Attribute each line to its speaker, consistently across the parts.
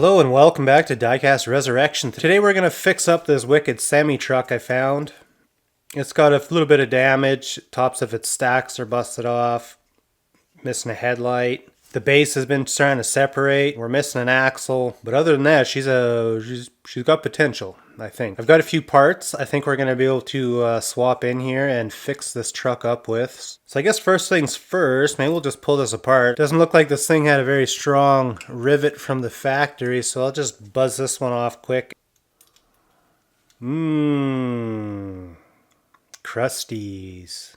Speaker 1: Hello and welcome back to Diecast Resurrection. Today we're going to fix up this wicked semi-truck I found. It's got a little bit of damage. Tops of its stacks are busted off. Missing a headlight. The base has been starting to separate. We're missing an axle. But other than that, she's got potential, I think. I've got a few parts I think we're going to be able to swap in here and fix this truck up with. So I guess first things first, maybe we'll just pull this apart. Doesn't look like this thing had a very strong rivet from the factory, so I'll just buzz this one off quick. Crusties.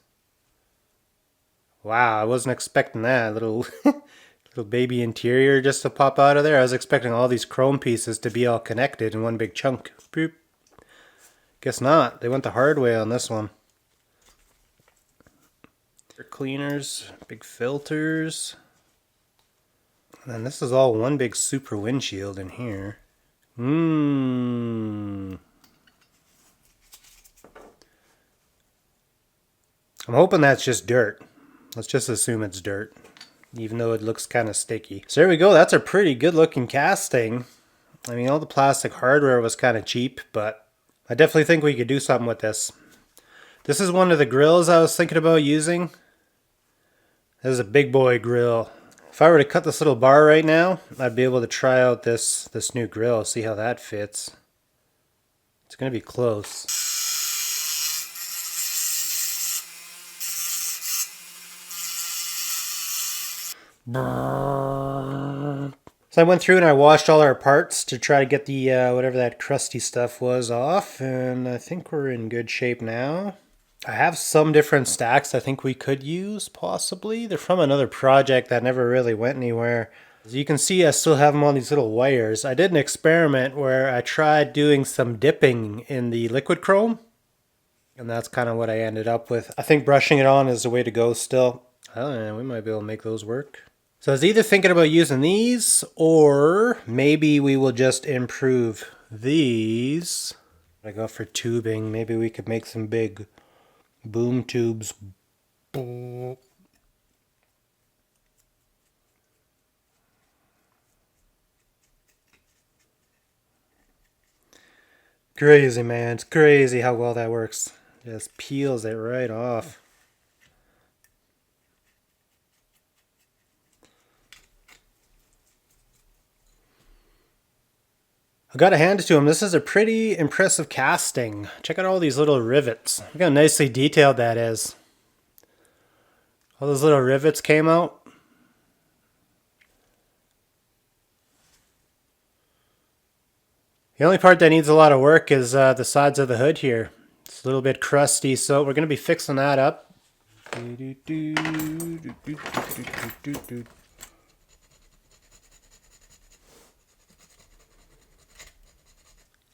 Speaker 1: Wow, I wasn't expecting that. Little baby interior just to pop out of there. I was expecting all these chrome pieces to be all connected in one big chunk. Boop. Guess not. They went the hard way on this one. Cleaners, big filters. And then this is all one big super windshield in here. I'm hoping that's just dirt. Let's just assume it's dirt, even though it looks kind of sticky. So there we go. That's a pretty good looking casting. I mean, all the plastic hardware was kind of cheap, but I definitely think we could do something with this. This is one of the grills I was thinking about using. This is a big boy grill. If I were to cut this little bar right now, I'd be able to try out this new grill, see how that fits. It's going to be close. So I went through and I washed all our parts to try to get the whatever that crusty stuff was off, and I think we're in good shape now. I have some different stacks I think we could use, possibly. They're from another project that never really went anywhere. As you can see, I still have them on these little wires. I did an experiment where I tried doing some dipping in the liquid chrome, and that's kind of what I ended up with. I think brushing it on is the way to go still. I don't know, we might be able to make those work. So I was either thinking about using these, or maybe we will just improve these. I go for tubing. Maybe we could make some big boom tubes. Crazy, man. It's crazy how well that works. Just peels it right off. I gotta hand it to him. This is a pretty impressive casting. Check out all these little rivets. Look how nicely detailed that is. All those little rivets came out. The only part that needs a lot of work is the sides of the hood here. It's a little bit crusty, so we're gonna be fixing that up.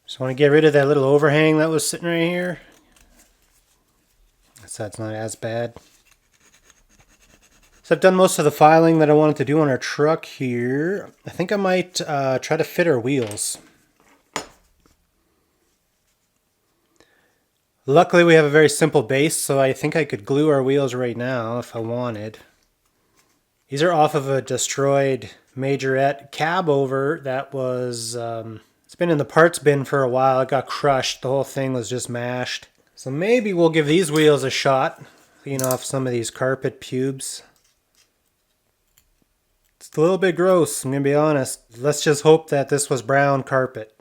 Speaker 1: Just want to get rid of that little overhang that was sitting right here. So that's not as bad. So I've done most of the filing that I wanted to do on our truck here. I think I might try to fit our wheels. Luckily we have a very simple base, so I think I could glue our wheels right now if I wanted. These are off of a destroyed majorette cab over that was... it's been in the parts bin for a while. It got crushed. The whole thing was just mashed. So maybe we'll give these wheels a shot. Clean off some of these carpet pubes. It's a little bit gross, I'm going to be honest. Let's just hope that this was brown carpet.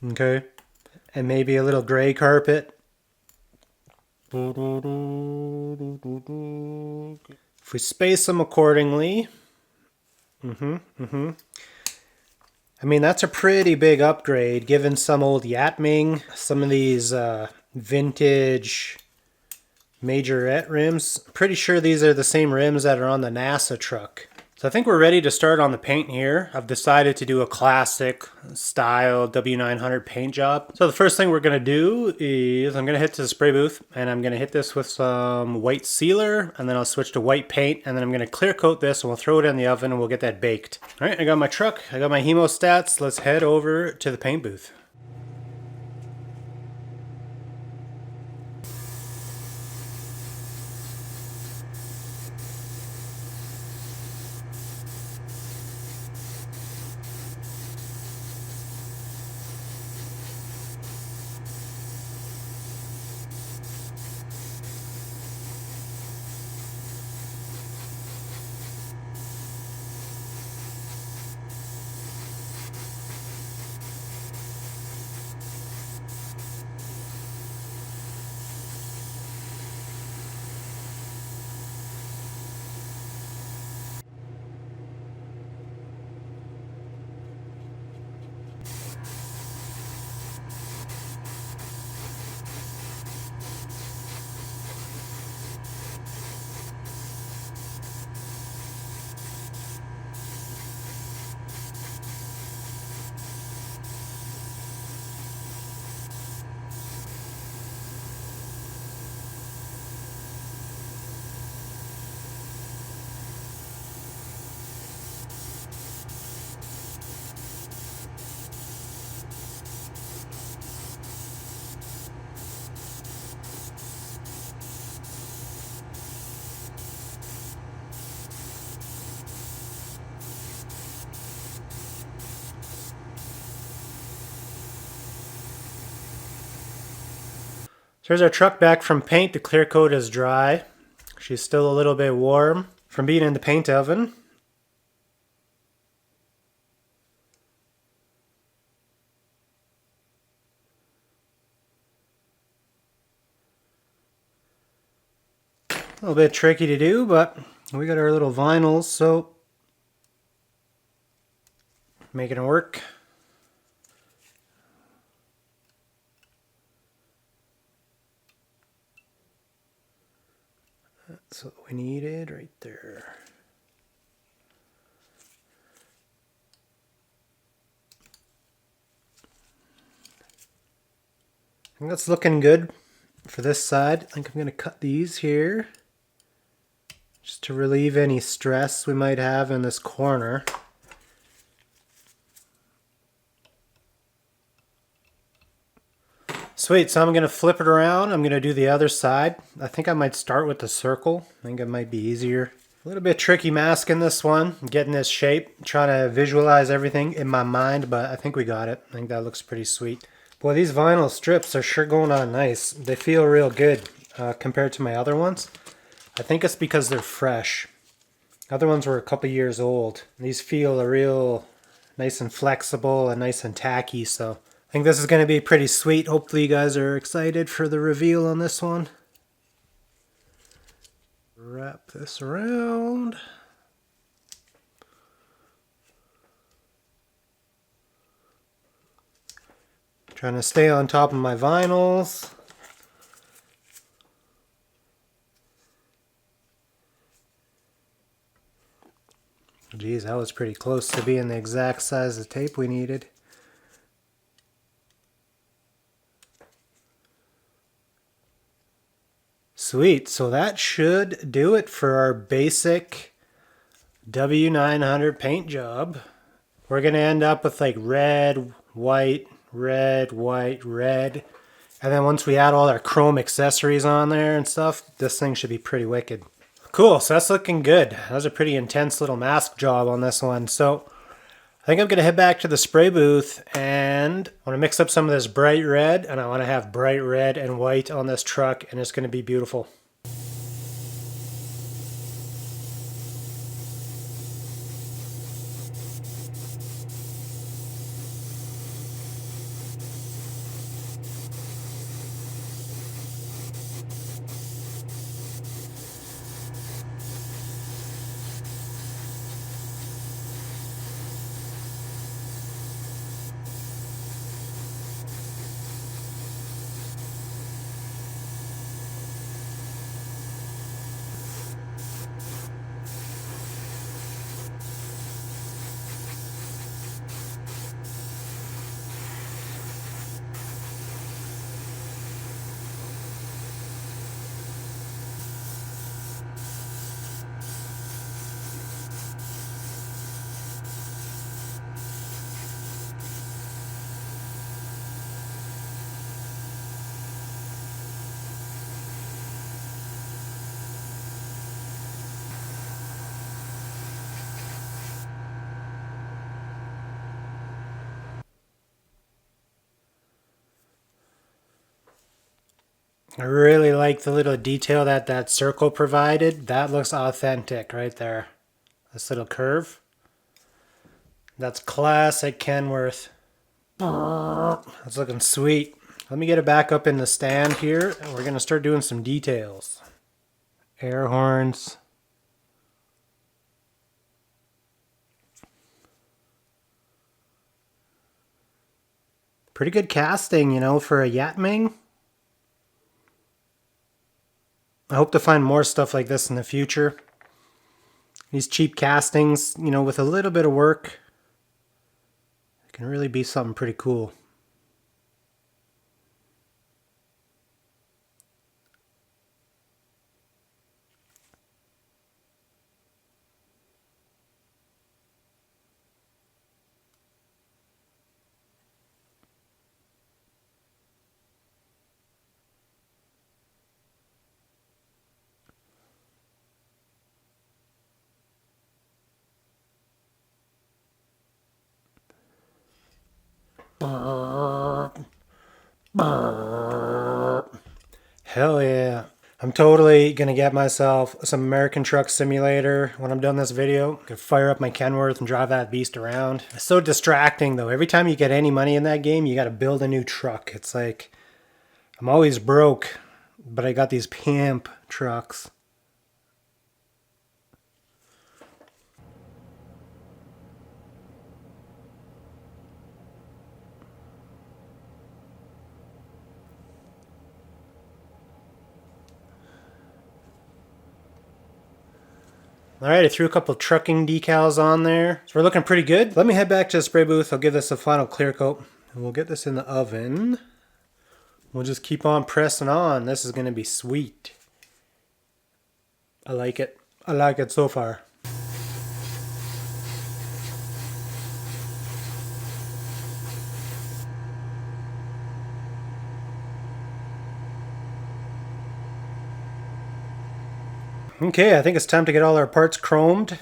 Speaker 1: Okay? And maybe a little gray carpet. If we space them accordingly. I mean, that's a pretty big upgrade, given some old Yatming, some of these vintage majorette rims. Pretty sure these are the same rims that are on the NASA truck. So I think we're ready to start on the paint here. I've decided to do a classic style W900 paint job. So the first thing we're going to do is I'm going to hit to the spray booth, and I'm going to hit this with some white sealer, and then I'll switch to white paint, and then I'm going to clear coat this, and we'll throw it in the oven, and we'll get that baked. All right, I got my truck, I got my hemostats. Let's head over to the paint booth. Here's our truck back from paint. The clear coat is dry. She's still a little bit warm from being in the paint oven. A little bit tricky to do, but we got our little vinyls, so making it work. That's what we needed right there. I think that's looking good for this side. I think I'm going to cut these here just to relieve any stress we might have in this corner. Sweet, so I'm going to flip it around. I'm going to do the other side. I think I might start with the circle. I think it might be easier. A little bit tricky masking this one, getting this shape, trying to visualize everything in my mind, but I think we got it. I think that looks pretty sweet. Boy, these vinyl strips are sure going on nice. They feel real good compared to my other ones. I think it's because they're fresh. Other ones were a couple years old. These feel real nice and flexible and nice and tacky, so I think this is going to be pretty sweet. Hopefully you guys are excited for the reveal on this one. Wrap this around. Trying to stay on top of my vinyls. Geez, that was pretty close to being the exact size of tape we needed. Sweet, so that should do it for our basic W900 paint job. We're going to end up with like red, white, red, white, red. And then once we add all our chrome accessories on there and stuff, this thing should be pretty wicked. Cool, so that's looking good. That was a pretty intense little mask job on this one. So I think I'm going to head back to the spray booth and I want to mix up some of this bright red, and I want to have bright red and white on this truck, and it's going to be beautiful. I really like the little detail that that circle provided. That looks authentic right there. This little curve. That's classic Kenworth. That's looking sweet. Let me get it back up in the stand here, and we're going to start doing some details. Air horns. Pretty good casting, you know, for a Yatming. I hope to find more stuff like this in the future. These cheap castings, you know, with a little bit of work, can really be something pretty cool. I'm totally gonna get myself some American Truck Simulator when I'm done this video. I could fire up my Kenworth and drive that beast around. It's so distracting though. Every time you get any money in that game, you gotta build a new truck. It's like, I'm always broke, but I got these pimp trucks. Alright, I threw a couple trucking decals on there. So we're looking pretty good. Let me head back to the spray booth. I'll give this a final clear coat. And we'll get this in the oven. We'll just keep on pressing on. This is going to be sweet. I like it. I like it so far. Okay, I think it's time to get all our parts chromed.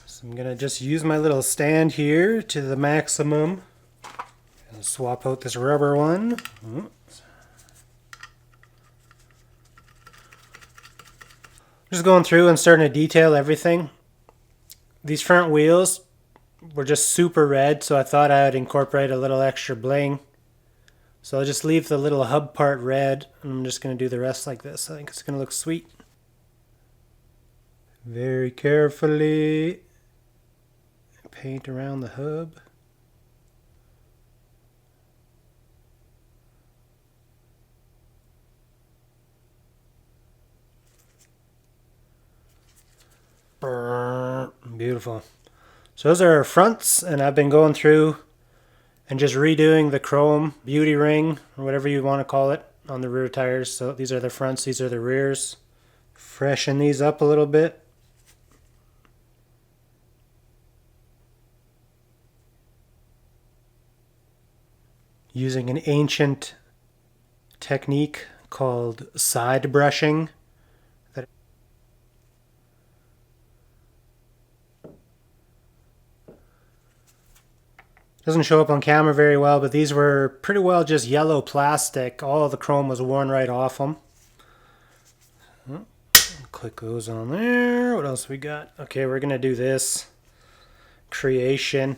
Speaker 1: So I'm gonna just use my little stand here to the maximum. And swap out this rubber one. Just going through and starting to detail everything. These front wheels were just super red, so I thought I would incorporate a little extra bling. So I'll just leave the little hub part red, and I'm just gonna do the rest like this. I think it's gonna look sweet. Very carefully paint around the hub. Beautiful. So those are our fronts, and I've been going through and just redoing the chrome beauty ring, or whatever you want to call it, on the rear tires. So these are the fronts, these are the rears. Freshen these up a little bit. Using an ancient technique called side brushing. That doesn't show up on camera very well, but these were pretty well just yellow plastic. All of the chrome was worn right off them. Click those on there. What else we got? Okay, we're gonna do this creation.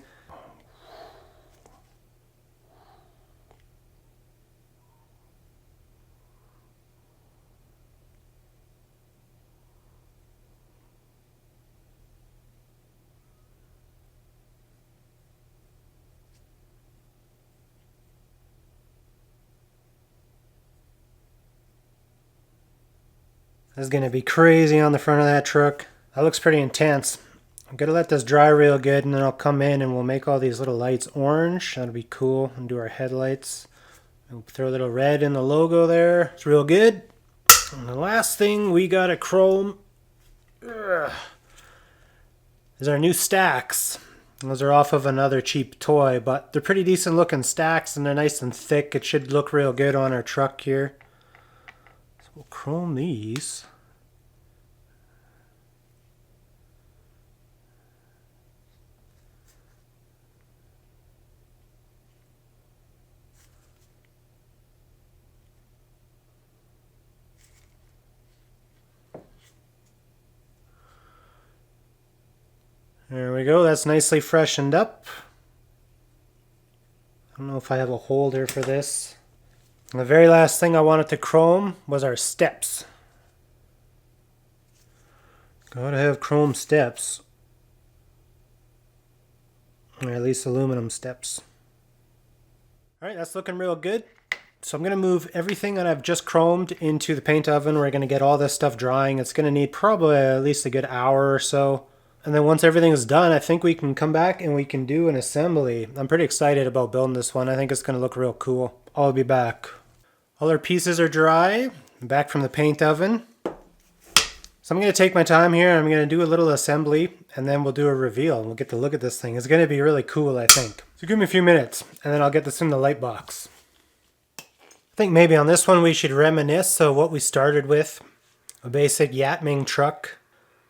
Speaker 1: This is going to be crazy on the front of that truck. That looks pretty intense. I'm going to let this dry real good, and then I'll come in and we'll make all these little lights orange. That'll be cool. And do our headlights. We'll throw a little red in the logo there. It's real good. And the last thing we got to chrome is our new stacks. Those are off of another cheap toy, but they're pretty decent looking stacks, and they're nice and thick. It should look real good on our truck here. We'll chrome these. There we go, that's nicely freshened up. I don't know if I have a holder for this. And the very last thing I wanted to chrome was our steps. Gotta have chrome steps. Or at least aluminum steps. Alright, that's looking real good. So I'm going to move everything that I've just chromed into the paint oven. We're going to get all this stuff drying. It's going to need probably at least a good hour or so. And then once everything is done, I think we can come back and we can do an assembly. I'm pretty excited about building this one. I think it's going to look real cool. I'll be back. All our pieces are dry. I'm back from the paint oven. So I'm going to take my time here and I'm going to do a little assembly and then we'll do a reveal. We'll get to look at this thing. It's going to be really cool, I think. So give me a few minutes and then I'll get this in the light box. I think maybe on this one we should reminisce of what we started with. A basic Yatming truck.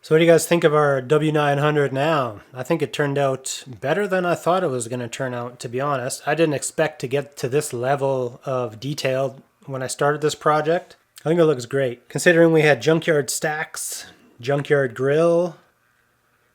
Speaker 1: So what do you guys think of our W900 now? I think it turned out better than I thought it was going to turn out, to be honest. I didn't expect to get to this level of detail when I started this project. I think it looks great. Considering we had junkyard stacks, junkyard grill,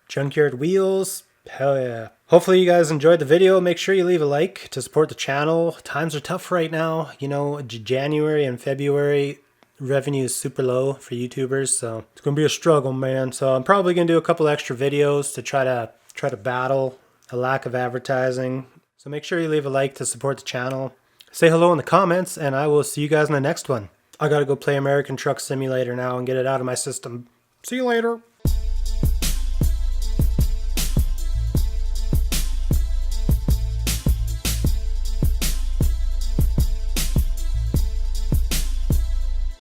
Speaker 1: junkyard wheels. Hell yeah. Hopefully you guys enjoyed the video. Make sure you leave a like to support the channel. Times are tough right now. You know, January and February revenue is super low for YouTubers, so it's gonna be a struggle, man. So I'm probably gonna do a couple extra videos to try to battle a lack of advertising. So make sure you leave a like to support the channel. Say hello in the comments, and I will see you guys in the next one. I gotta go play American Truck Simulator now and get it out of my system. See you later.